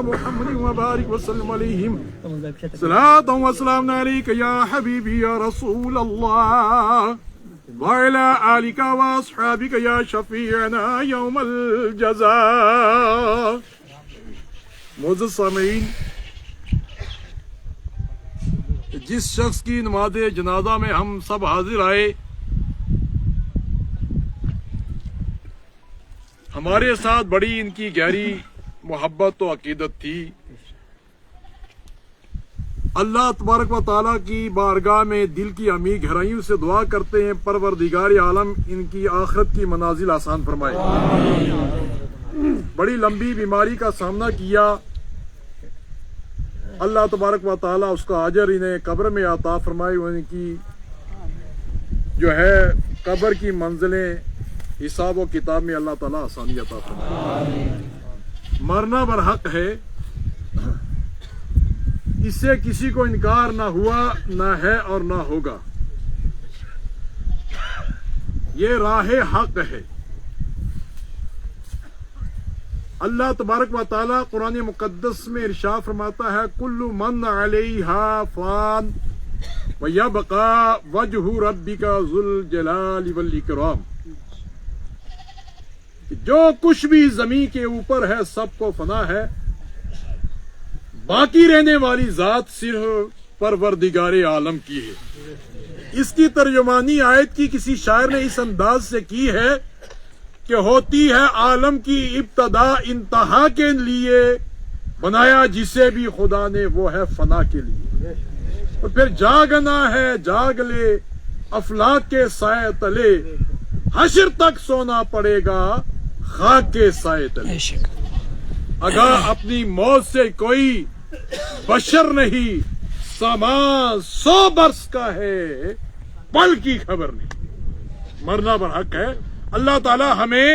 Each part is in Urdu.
محمد وبارك وسلم عليهم صلاة وسلام عليك يا حبيبي يا رسول الله وعلى آلك وأصحابك يا شفيعنا يوم الجزاء. معزز سامعین، جس شخص کی نماز جنازہ میں ہم سب حاضر آئے، ہمارے ساتھ بڑی ان کی گہری محبت و عقیدت تھی. اللہ تبارک و تعالیٰ کی بارگاہ میں دل کی عمیق گہرائیوں سے دعا کرتے ہیں پروردگار عالم ان کی آخرت کی منازل آسان فرمائے. بڑی لمبی بیماری کا سامنا کیا، اللہ تبارک و تعالیٰ اس کا اجر انہیں قبر میں عطا فرمائے. ان کی جو ہے قبر کی منزلیں حساب و کتاب میں اللہ تعالیٰ آسانی عطا فرمائے. مرنا برحق ہے، اس سے کسی کو انکار نہ ہوا، نہ ہے اور نہ ہوگا. یہ راہ حق ہے. اللہ تبارک و تعالیٰ قرآن مقدس میں ارشاد فرماتا ہے کل من علیہا فان ویبقى وجہ ربک ذو الجلال والاکرام. جو کچھ بھی زمین کے اوپر ہے سب کو فنا ہے، باقی رہنے والی ذات صرف پروردگار عالم کی ہے. اس کی ترجمانی آیت کی کسی شاعر نے اس انداز سے کی ہے کہ ہوتی ہے عالم کی ابتدا انتہا کے لیے، بنایا جسے بھی خدا نے وہ ہے فنا کے لیے. اور پھر جاگنا ہے جاگ لے افلاک کے سائے تلے، حشر تک سونا پڑے گا خاک کے سائے تلے. اگر اپنی موت سے کوئی بشر نہیں، سامان 100 برس کا ہے پل کی خبر نہیں. مرنا برحق ہے. اللہ تعالی ہمیں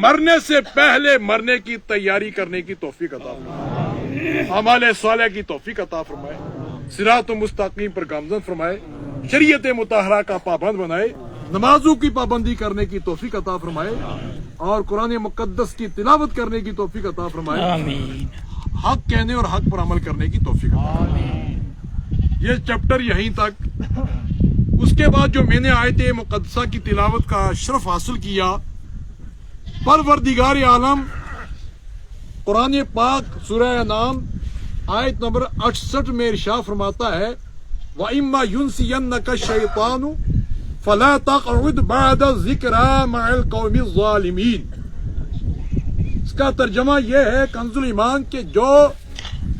مرنے سے پہلے مرنے کی تیاری کرنے کی توفیق عطا فرمائے، اعمال صالحہ کی توفیق عطا فرمائے، صراط مستقیم پر گامزن فرمائے، شریعت مطہرہ کا پابند بنائے، نمازوں کی پابندی کرنے کی توفیق عطا فرمائے اور قرآن مقدس کی تلاوت کرنے کی توفیق عطا فرمائے. حق کہنے اور حق پر عمل کرنے کی توفیق عطا فرمائے. یہ چیپٹر یہیں تک. اس کے بعد جو میں نے آیت مقدسہ کی تلاوت کا شرف حاصل کیا، پروردگار عالم قرآن پاک سورہ انعام آیت نمبر 68 میں ارشاد فرماتا ہے وَإِمَّا يُنْسِيَنَّكَ الشَّيْطَانُ فَلَا تَقْعُدْ بَعْدَ الذِّكْرَى مَعَ الْقَوْمِ الظَّالِمِينَ. اس کا ترجمہ یہ ہے کنز ایمان کہ جو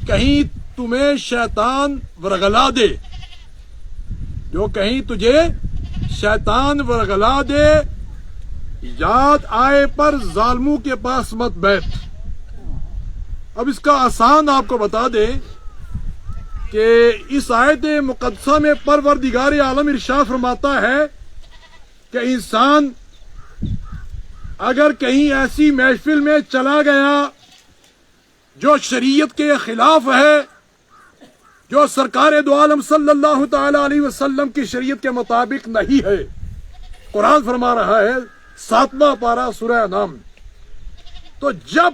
کہیں تمہیں شیطان ورغلا دے، جو کہیں تجھے شیطان ورغلا دے، یاد آئے پر ظالموں کے پاس مت بیٹھ. اب اس کا آسان آپ کو بتا دیں کہ اس آیت مقدسہ میں پروردگار عالم ارشاد فرماتا ہے کہ انسان اگر کہیں ایسی محفل میں چلا گیا جو شریعت کے خلاف ہے، جو سرکار دو عالم صلی اللہ تعالی علیہ وسلم کی شریعت کے مطابق نہیں ہے. قرآن فرما رہا ہے 7واں پارہ سورہ انعام، تو جب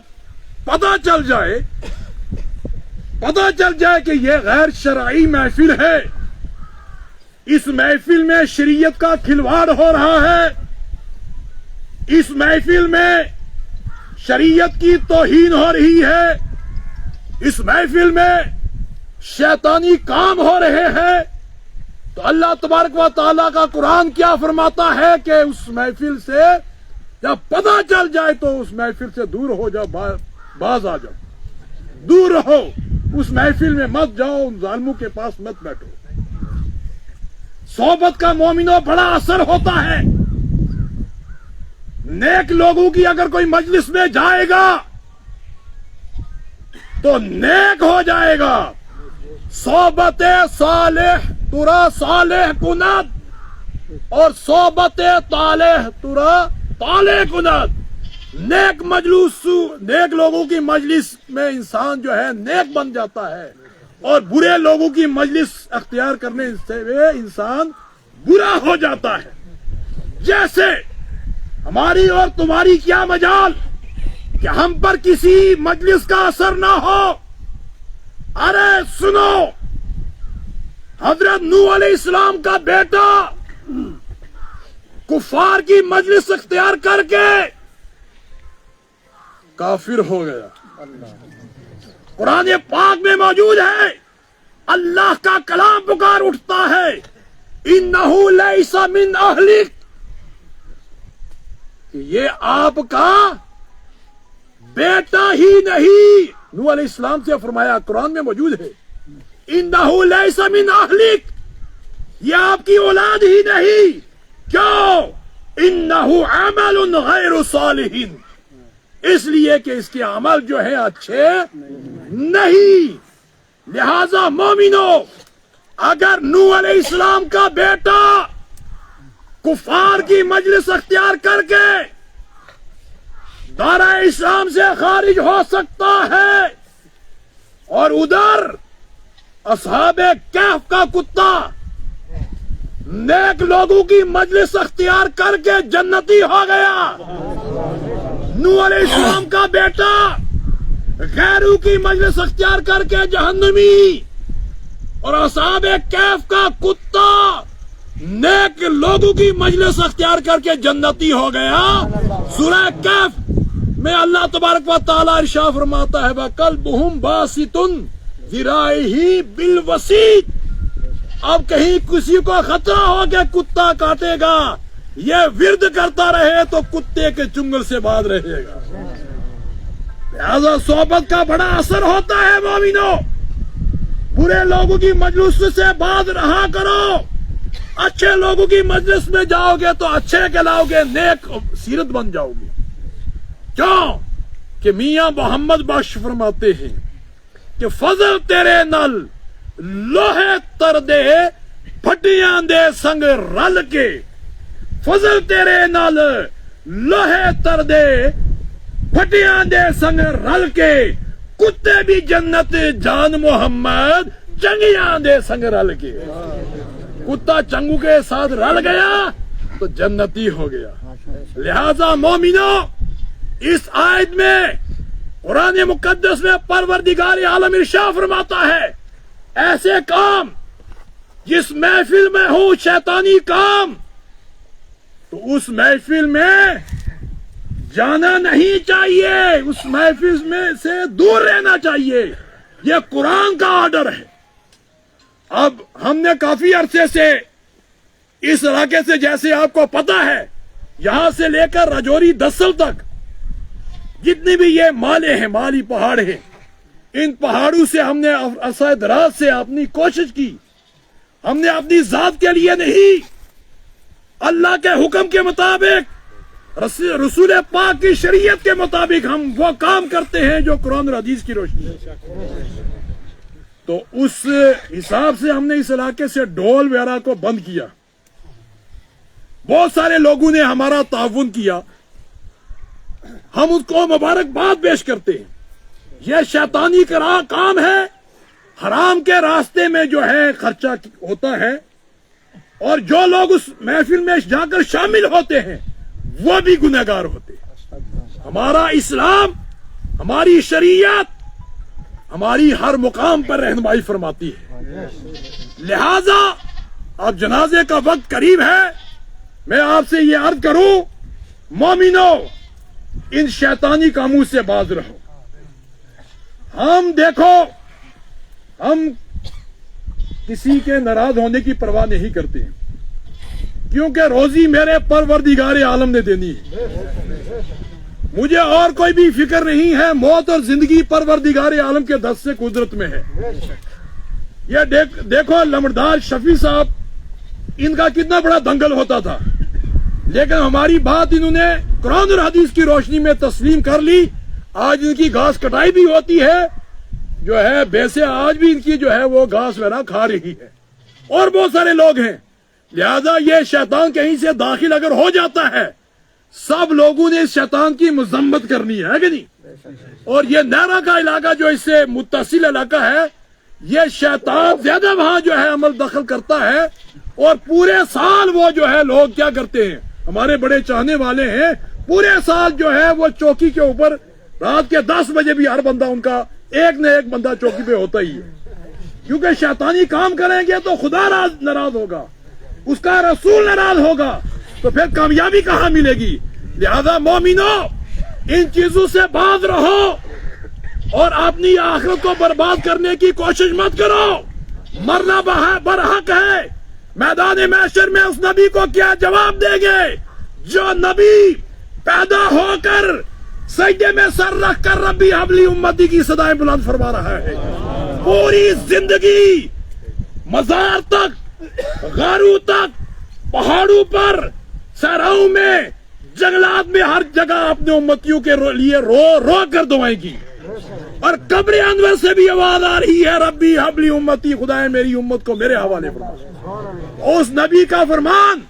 پتہ چل جائے کہ یہ غیر شرعی محفل ہے، اس محفل میں شریعت کا کھلواڑ ہو رہا ہے، اس محفل میں شریعت کی توہین ہو رہی ہے، اس محفل میں شیطانی کام ہو رہے ہیں، تو اللہ تبارک و تعالیٰ کا قرآن کیا فرماتا ہے کہ اس محفل سے جب پتہ چل جائے تو اس محفل سے دور ہو جاؤ، باز آ جاؤ، دور رہو، اس محفل میں مت جاؤ، ان ظالموں کے پاس مت بیٹھو. صحبت کا مومنوں بڑا اثر ہوتا ہے. نیک لوگوں کی اگر کوئی مجلس میں جائے گا تو نیک ہو جائے گا. صحبت صالح ترا صالح کند اور صحبت طالح ترا طالح کند. نیک لوگوں کی مجلس میں انسان جو ہے نیک بن جاتا ہے، اور برے لوگوں کی مجلس اختیار کرنے سے انسان برا ہو جاتا ہے. جیسے ہماری اور تمہاری کیا مجال کہ ہم پر کسی مجلس کا اثر نہ ہو. ارے سنو، حضرت نوح علیہ السلام کا بیٹا کفار کی مجلس اختیار کر کے کافر ہو گیا. قرآن پاک میں موجود ہے، اللہ کا کلام پکار اٹھتا ہے، انہو لیس من اہلک، کہ یہ آپ کا بیٹا ہی نہیں. نوح علیہ السلام سے فرمایا، قرآن میں موجود ہے، انہو لیس من اہلک، یہ آپ کی اولاد ہی نہیں. کیوں؟ انہو عمل غیر صالح، اس لیے کہ اس کے عمل جو ہے اچھے نہیں. لہذا مومنو، اگر نوح علیہ السلام کا بیٹا کفار کی مجلس اختیار کر کے دائرہ اسلام سے خارج ہو سکتا ہے، اور ادھر اصحاب کہف کا کتا نیک لوگوں کی مجلس اختیار کر کے جنتی ہو گیا، نوح علیہ السلام کا بیٹا غیروں کی مجلس اختیار کر کے جہنمی، اور اصحاب کہف کا کتا نیک لوگوں کی مجلس اختیار کر کے جنتی ہو گیا. سورہ کہف میں اللہ تبارک و تعالی ارشاد فرماتا ہے، وَقَلْبُهُمْ بَاسِطٌ ذِرَاعِهِ بِالْوَسِيطِ. اب کہیں کسی کو خطرہ ہو کہ کتا کاٹے گا، یہ ورد کرتا رہے تو کتے کے چنگل سے باز رہے گا. لہذا صحبت کا بڑا اثر ہوتا ہے مومنو. برے لوگوں کی مجلس سے باز رہا کرو، اچھے لوگوں کی مجلس میں جاؤ گے تو اچھے کہلاؤ گے، نیک سیرت بن جاؤ گے. کیوں کہ میاں محمد بخش فرماتے ہیں کہ فضل تیرے نل لوہے تر دے پھٹیاں دے سنگ رل کے، فضل تیرے نال لوہے تر دے پھٹیاں دے سنگ رل کے، کتے بھی جنت جان محمد چنگیاں دے سنگ رل کے. کتا چنگو کے ساتھ رل گیا تو جنتی ہو گیا. لہذا مومنو، اس آیت میں قرآن مقدس میں پروردگار عالم ارشاد فرماتا ہے، ایسے کام جس محفل میں ہو شیطانی کام، تو اس محفل میں جانا نہیں چاہیے، اس محفل میں سے دور رہنا چاہیے. یہ قرآن کا آرڈر ہے. اب ہم نے کافی عرصے سے اس علاقے سے، جیسے آپ کو پتا ہے، یہاں سے لے کر راجوری دسل تک جتنی بھی یہ مالے ہیں، مالی پہاڑ ہیں، ان پہاڑوں سے ہم نے عرصہ دراز سے اپنی کوشش کی. ہم نے اپنی ذات کے لیے نہیں، اللہ کے حکم کے مطابق، رسول پاک کی شریعت کے مطابق ہم وہ کام کرتے ہیں جو قرآن اور حدیث کی روشنی ہے. تو اس حساب سے ہم نے اس علاقے سے ڈھول وغیرہ کو بند کیا. بہت سارے لوگوں نے ہمارا تعاون کیا، ہم اس کو مبارکباد پیش کرتے ہیں. یہ شیطانی کا کام ہے، حرام کے راستے میں جو ہے خرچہ ہوتا ہے، اور جو لوگ اس محفل میں جا کر شامل ہوتے ہیں وہ بھی گنہگار ہوتے ہیں. ہمارا اسلام، ہماری شریعت ہماری ہر مقام پر رہنمائی فرماتی ہے. لہذا اب جنازے کا وقت قریب ہے، میں آپ سے یہ عرض کروں، مومنو، ان شیطانی کاموں سے باز رہو. ہم دیکھو، ہم کسی کے ناراض ہونے کی پرواہ نہیں کرتے، کیونکہ روزی میرے پروردگار عالم نے دینی ہے. مجھے اور کوئی بھی فکر نہیں ہے، موت اور زندگی پروردگار عالم کے دست سے قدرت میں ہے. یہ دیکھو لمڑدار شفیع صاحب، ان کا کتنا بڑا دنگل ہوتا تھا، لیکن ہماری بات انہوں نے قرآن اور حدیث کی روشنی میں تسلیم کر لی. آج ان کی گھاس کٹائی بھی ہوتی ہے، جو ہے بیسے آج بھی ان کی جو ہے وہ گھاس وغیرہ کھا رہی ہے، اور بہت سارے لوگ ہیں. لہذا یہ شیطان کہیں سے داخل اگر ہو جاتا ہے، سب لوگوں نے اس شیطان کی مذمت کرنی ہے کہ نہیں. اور یہ نیرا کا علاقہ جو اس سے متصل علاقہ ہے، یہ شیطان زیادہ وہاں جو ہے عمل دخل کرتا ہے، اور پورے سال وہ جو ہے لوگ کیا کرتے ہیں، ہمارے بڑے چاہنے والے ہیں، پورے سال جو ہے وہ چوکی کے اوپر رات کے 10 بجے بھی ہر بندہ ان کا ایک نہ ایک بندہ چوکی پہ ہوتا ہی ہے، کیونکہ شیطانی کام کریں گے تو خدا ناراض ہوگا، اس کا رسول ناراض ہوگا، تو پھر کامیابی کہاں ملے گی؟ لہذا مومنو، ان چیزوں سے باز رہو اور اپنی آخرت کو برباد کرنے کی کوشش مت کرو۔ مرنا برحق ہے، میدان محشر میں اس نبی کو کیا جواب دیں گے جو نبی پیدا ہو کر سجدے میں سر رکھ کر ربی حبلی امتی کی صدائیں بلند فرما رہا ہے؟ پوری زندگی مزار تک، غاروں تک، پہاڑوں پر، صحراؤں میں، جنگلات میں، ہر جگہ اپنے امتیوں کے لیے رو رو کر دعائیں کی، اور قبر انور سے بھی آواز آ رہی ہے ربی حبلی امتی، خدائے میری امت کو میرے حوالے فرما۔ اس نبی کا فرمان،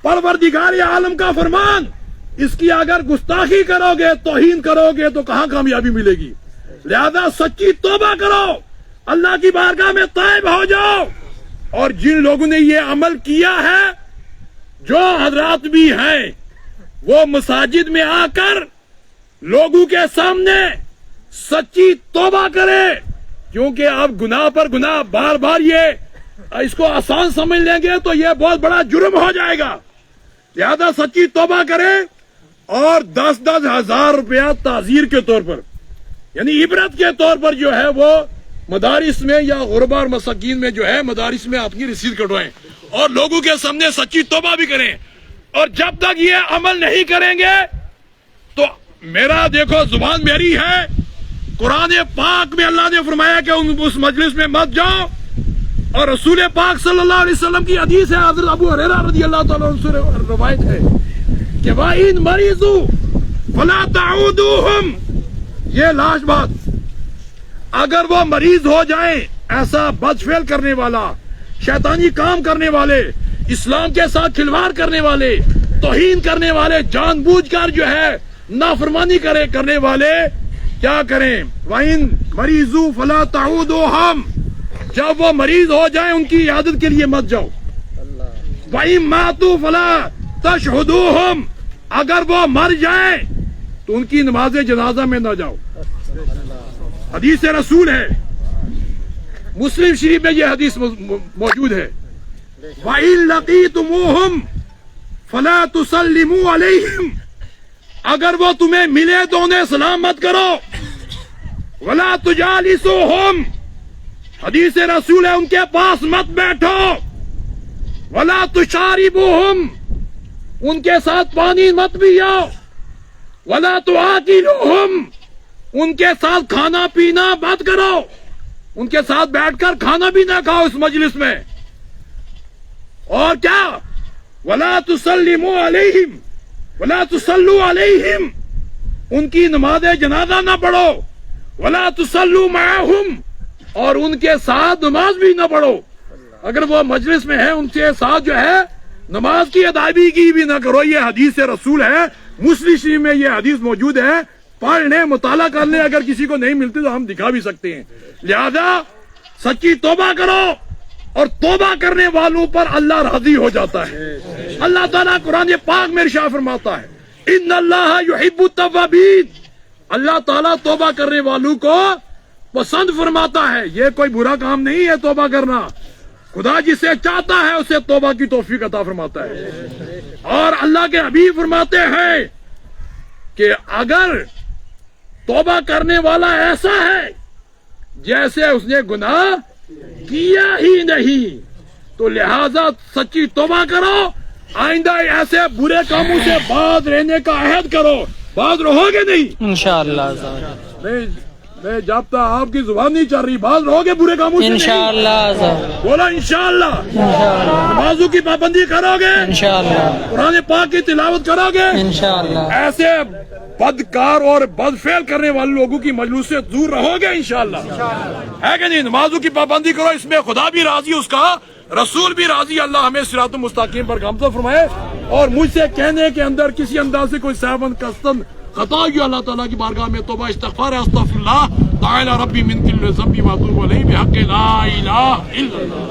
پروردگار عالم کا فرمان، اس کی اگر گستاخی کرو گے، توہین کرو گے تو کہاں کامیابی ملے گی؟ لہذا سچی توبہ کرو، اللہ کی بارگاہ میں تائب ہو جاؤ، اور جن لوگوں نے یہ عمل کیا ہے، جو حضرات بھی ہیں، وہ مساجد میں آ کر لوگوں کے سامنے سچی توبہ کرے، کیونکہ اب گناہ پر گناہ بار بار یہ اس کو آسان سمجھ لیں گے تو یہ بہت بڑا جرم ہو جائے گا۔ لہذا سچی توبہ کرے، اور 10-10 ہزار روپیہ تعزیر کے طور پر، یعنی عبرت کے طور پر جو ہے وہ مدارس میں یا غربا اور مساکین میں جو ہے مدارس میں اپنی رسید کٹوائیں، اور لوگوں کے سامنے سچی توبہ بھی کریں۔ اور جب تک یہ عمل نہیں کریں گے تو میرا دیکھو، زبان میری ہے، قرآن پاک میں اللہ نے فرمایا کہ اس مجلس میں مت جاؤ، اور رسول پاک صلی اللہ علیہ وسلم کی حدیث ہے، حضرت ابو ہریرہ رضی اللہ تعالیٰ عنہ سے روایت ہے کہ وَإِن مَرِضُوا فَلَا تَعُودُوهُمْ، یہ لاش بات، اگر وہ مریض ہو جائیں، ایسا بدفعل کرنے والا، شیطانی کام کرنے والے، اسلام کے ساتھ کھلواڑ کرنے والے، توہین کرنے والے، جان بوجھ کر جو ہے نافرمانی کرنے والے کیا کریں؟ وَإِن مَرِضُوا فَلَا تَعُودُوهُمْ، جب وہ مریض ہو جائیں ان کی عیادت کے لیے مت جاؤ۔ وَإِن مَاتُوا فَلَا تَشْهُدُوهُمْ، اگر وہ مر جائیں تو ان کی نماز جنازہ میں نہ جاؤ۔ حدیث رسول ہے، مسلم شریف میں یہ حدیث موجود ہے۔ وَإِن لَقِيتُمُوهُمْ فَلَا تُسَلِّمُوا عَلَيْهِمْ، اگر وہ تمہیں ملے تو انہیں سلام مت کرو۔ وَلَا تُجَالِسُوهُمْ، حدیث رسول ہے ان کے پاس مت بیٹھو۔ وَلَا تُشَارِبُوهُمْ، ان کے ساتھ پانی مت پیو۔ وَلَا تُعَاقِلُوهُمْ، ان کے ساتھ کھانا پینا مت کرو، ان کے ساتھ بیٹھ کر کھانا بھی نہ کھاؤ اس مجلس میں۔ اور کیا؟ وَلَا تُسَلِّمُوا عَلَيْهِمْ، وَلَا تُصَلُّوا عَلَيْهِمْ، ان کی نماز جنازہ نہ پڑھو۔ وَلَا تُصَلُّوا مَعَهُمْ، اور ان کے ساتھ نماز بھی نہ پڑھو، اگر وہ مجلس میں ہیں ان کے ساتھ جو ہے نماز کی ادائیگی بھی نہ کرو۔ یہ حدیث رسول ہے، مسلم شریف میں یہ حدیث موجود ہے، پڑھ لیں، مطالعہ کر لیں، اگر کسی کو نہیں ملتی تو ہم دکھا بھی سکتے ہیں۔ لہذا سچی توبہ کرو، اور توبہ کرنے والوں پر اللہ راضی ہو جاتا ہے۔ اللہ تعالیٰ قرآن پاک میں ارشاد فرماتا ہے ان اللہ یحب التوابین، اللہ تعالیٰ توبہ کرنے والوں کو پسند فرماتا ہے۔ یہ کوئی برا کام نہیں ہے توبہ کرنا، خدا جسے چاہتا ہے اسے توبہ کی توفیق عطا فرماتا ہے۔ اور اللہ کے حبیب فرماتے ہیں کہ اگر توبہ کرنے والا ایسا ہے جیسے اس نے گناہ کیا ہی نہیں، تو لہذا سچی توبہ کرو، آئندہ ایسے برے کاموں سے باز رہنے کا عہد کرو۔ باز رہو گے نہیں انشاءاللہ؟ نہیں، جب تک آپ کی زبان نہیں چل رہی، باز رہو گے برے کاموں سے؟ انشاءاللہ بولا انشاءاللہ۔ نمازوں کی پابندی کرو گے انشاءاللہ، قرآن پاک کی تلاوت کرو گے انشاءاللہ، ایسے بدکار اور بدفعل کرنے والے لوگوں کی مجلس سے دور رہو گے انشاءاللہ، ہے کہ نہیں؟ نمازوں کی پابندی کرو، اس میں خدا بھی راضی، اس کا رسول بھی راضی۔ اللہ ہمیں صراط المستقیم پر گامزن فرمائے، اور مجھ سے کہنے کے اندر کسی انداز سے کوئی سہون قصدن خطا ہوئی اللہ تعالیٰ کی بارگاہ میں توبہ استغفار استغفر اللہ تعالی ربی من کل ذنب واتوب الیہ بحق لا الہ الا اللہ۔